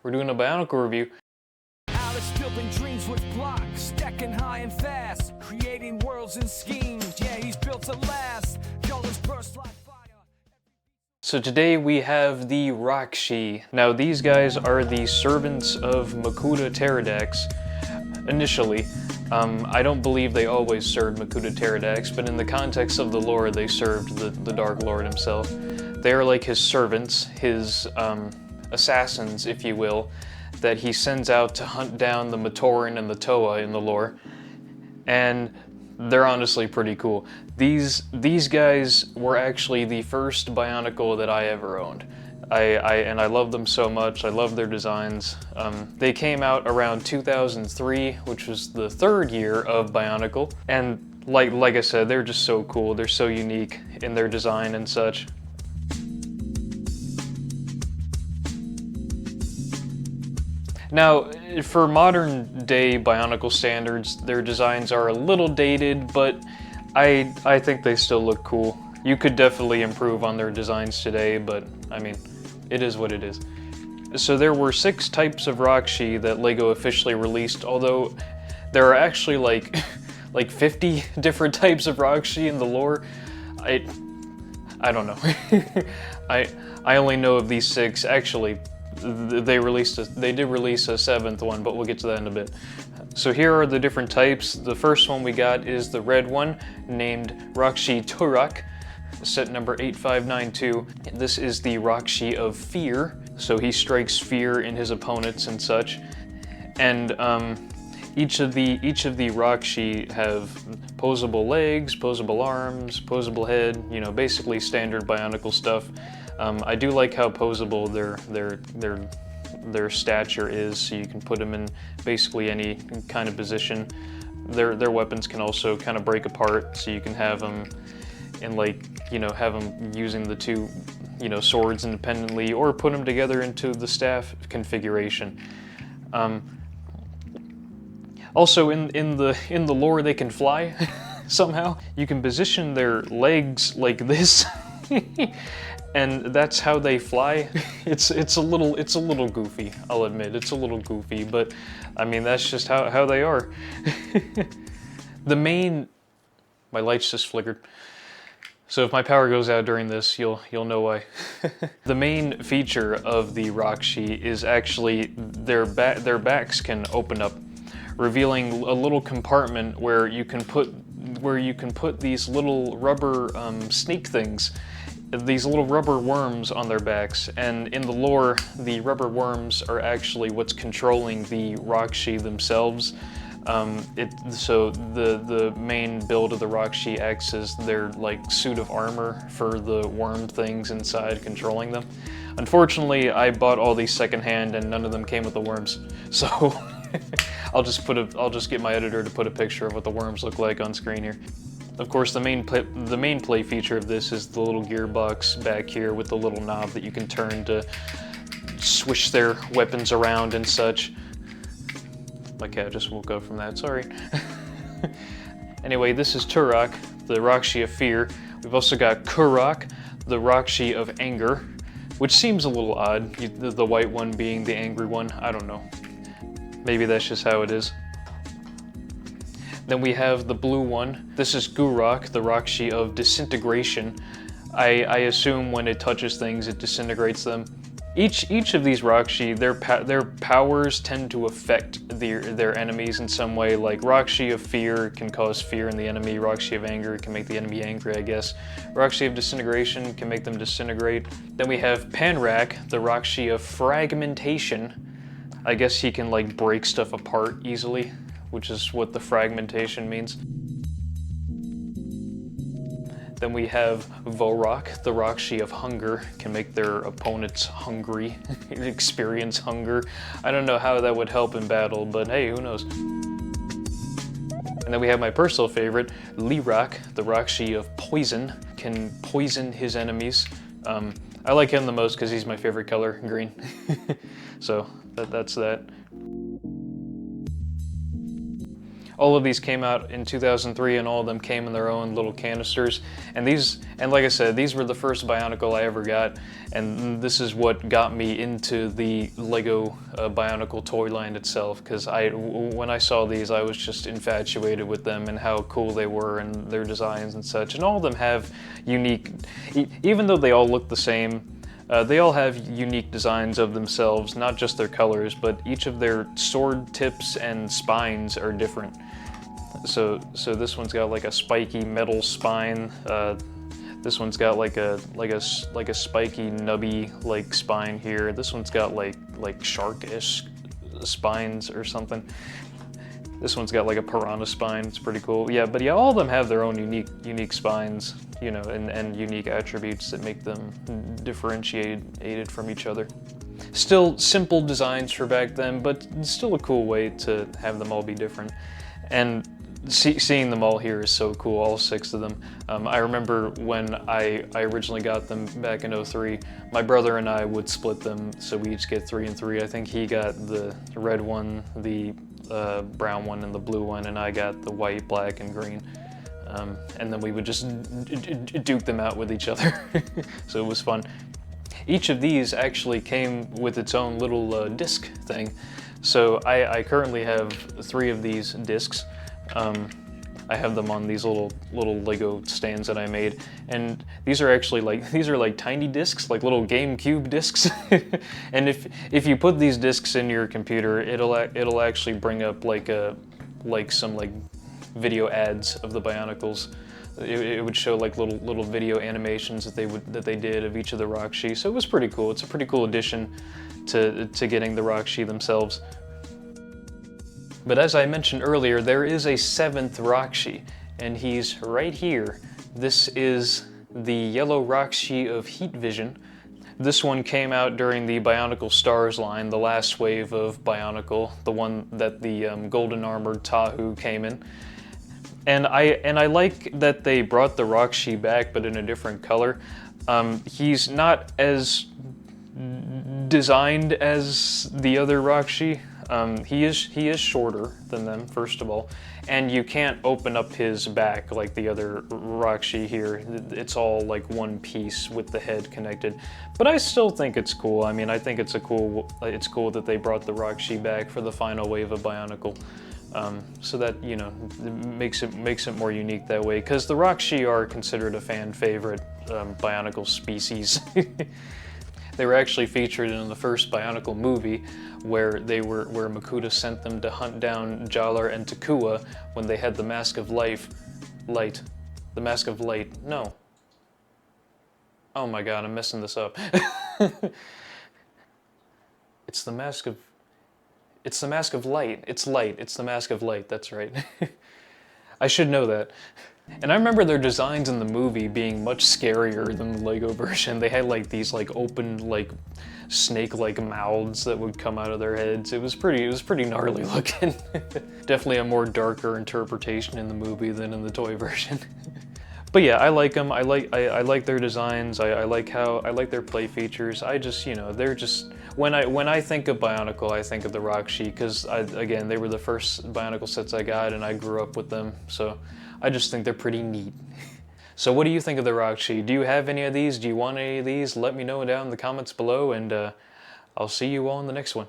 we're doing a Bionicle review. Alex building dreams with blocks, stacking high and fast, creating worlds and schemes. Yeah, he's built to last. Colors burst like fire. So today we have the RAHKSHI. Now these guys are the servants of Makuta Pterodax. Initially, I don't believe they always served Makuta Pterodax, but in the context of the lore, they served the Dark Lord himself. They are like his servants, his assassins, if you will, that he sends out to hunt down the Matoran and the Toa in the lore. And they're honestly pretty cool. These guys were actually the first Bionicle that I ever owned. I love them so much. I love their designs. They came out around 2003, which was the third year of Bionicle. And like I said, they're just so cool. They're so unique in their design and such. Now, for modern day Bionicle standards, their designs are a little dated, but I think they still look cool. You could definitely improve on their designs today, but I mean, it is what it is. So there were 6 types of RAHKSHI that LEGO officially released, although there are actually like 50 different types of RAHKSHI in the lore. I don't know. I only know of these 6. Actually, they did release a 7th one, but we'll get to that in a bit. So here are the different types. The first one we got is the red one, named RAHKSHI Turok, set number 8592. This is the RAHKSHI of Fear, so he strikes fear in his opponents and such. And each of the RAHKSHI have posable legs, posable arms, posable head, you know, basically standard Bionicle stuff. I do like how posable their stature is, so you can put them in basically any kind of position. Their weapons can also kind of break apart, so you can have them in, like, you know, have them using the 2, you know, swords independently, or put them together into the staff configuration. Also in the lore, they can fly somehow. You can position their legs like this. And that's how they fly. It's a little goofy, I'll admit. It's a little goofy, but I mean, that's just how they are. My lights just flickered. So if my power goes out during this, you'll know why. The main feature of the RAHKSHI is actually their backs can open up, revealing a little compartment where you can put these little rubber sneak things. These little rubber worms on their backs, and in the lore, the rubber worms are actually what's controlling the RAHKSHI themselves. So the main build of the RAHKSHI acts as their like suit of armor for the worm things inside controlling them. Unfortunately, I bought all these secondhand, and none of them came with the worms. So I'll just get my editor to put a picture of what the worms look like on screen here. Of course, the main play feature of this is the little gearbox back here with the little knob that you can turn to swish their weapons around and such. My cat just woke up from that, sorry. Anyway, this is Turok, the RAHKSHI of Fear. We've also got Kurok, the RAHKSHI of Anger, which seems a little odd, the white one being the angry one. I don't know. Maybe that's just how it is. Then we have the blue one. This is Gurok, the RAHKSHI of Disintegration. I assume when it touches things, it disintegrates them. Each of these RAHKSHI, their powers tend to affect their enemies in some way. Like RAHKSHI of Fear can cause fear in the enemy. RAHKSHI of Anger can make the enemy angry, I guess. RAHKSHI of Disintegration can make them disintegrate. Then we have Panrak, the RAHKSHI of Fragmentation. I guess he can like break stuff apart easily, which is what the fragmentation means. Then we have Vorok, the RAHKSHI of Hunger, can make their opponents hungry, experience hunger. I don't know how that would help in battle, but hey, who knows? And then we have my personal favorite, Lirak, the RAHKSHI of Poison, can poison his enemies. I like him the most because he's my favorite color, green. So that's that. All of these came out in 2003, and all of them came in their own little canisters. And like I said, these were the first Bionicle I ever got, and this is what got me into the Lego Bionicle toy line itself, because when I saw these, I was just infatuated with them and how cool they were and their designs and such. And all of them have unique, even though they all look the same, they all have unique designs of themselves, not just their colors, but each of their sword tips and spines are different. So this one's got like a spiky metal spine. This one's got like a spiky nubby like spine here. This one's got like shark-ish spines or something. This one's got like a piranha spine. It's pretty cool. Yeah, but yeah, all of them have their own unique spines, you know, and unique attributes that make them differentiated from each other. Still simple designs for back then, but still a cool way to have them all be different. And seeing them all here is so cool, all 6 of them. I remember when I originally got them back in '03, my brother and I would split them, so we each get 3 and 3. I think he got the red one, the brown one, and the blue one, and I got the white, black, and green. And then we would just duke them out with each other. So it was fun. Each of these actually came with its own little disc thing. So I currently have 3 of these discs. I have them on these little Lego stands that I made, and these are actually like tiny discs, like little GameCube discs. And if you put these discs in your computer, it'll actually bring up some video ads of the Bionicles. It would show like little video animations that they did of each of the RAHKSHI. So it was pretty cool. It's a pretty cool addition to getting the RAHKSHI themselves. But as I mentioned earlier, there is a 7th RAHKSHI, and he's right here. This is the yellow RAHKSHI of Heat Vision. This one came out during the Bionicle Stars line, the last wave of Bionicle, the one that the golden armored Tahu came in. And I like that they brought the RAHKSHI back, but in a different color. He's not as designed as the other RAHKSHI. He is shorter than them, first of all, and you can't open up his back like the other RAHKSHI here. It's all like one piece with the head connected. But I still think it's cool. I mean, I think it's cool that they brought the RAHKSHI back for the final wave of Bionicle. So that, you know, makes it more unique that way, because the RAHKSHI are considered a fan favorite Bionicle species. They were actually featured in the first Bionicle movie, where Makuta sent them to hunt down Jalar and Takua when they had the Mask of Light. The Mask of Light. No. Oh my god, I'm messing this up. It's the Mask of Light. It's light. It's the Mask of Light. That's right. I should know that. And I remember their designs in the movie being much scarier than the Lego version. They had like these like open like snake-like mouths that would come out of their heads. It was pretty gnarly looking. Definitely a more darker interpretation in the movie than in the toy version. But yeah, I like them. I like their designs. I like their play features. I just, you know, they're just, when I think of Bionicle, I think of the RAHKSHI, because again, they were the first Bionicle sets I got, and I grew up with them. So I just think they're pretty neat. So what do you think of the RAHKSHI? Do you have any of these? Do you want any of these? Let me know down in the comments below, and I'll see you all in the next one.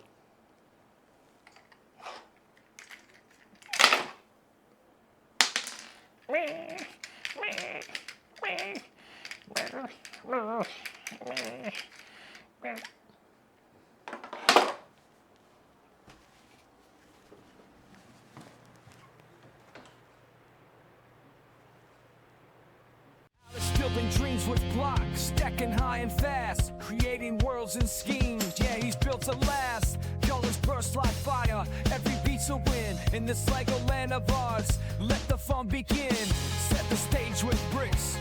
Building dreams with blocks, stacking high and fast, creating worlds and schemes. Yeah, he's built to last. Colors burst like fire, every beat's a win in this Lego land of ours. Let the fun begin. Set the stage with bricks.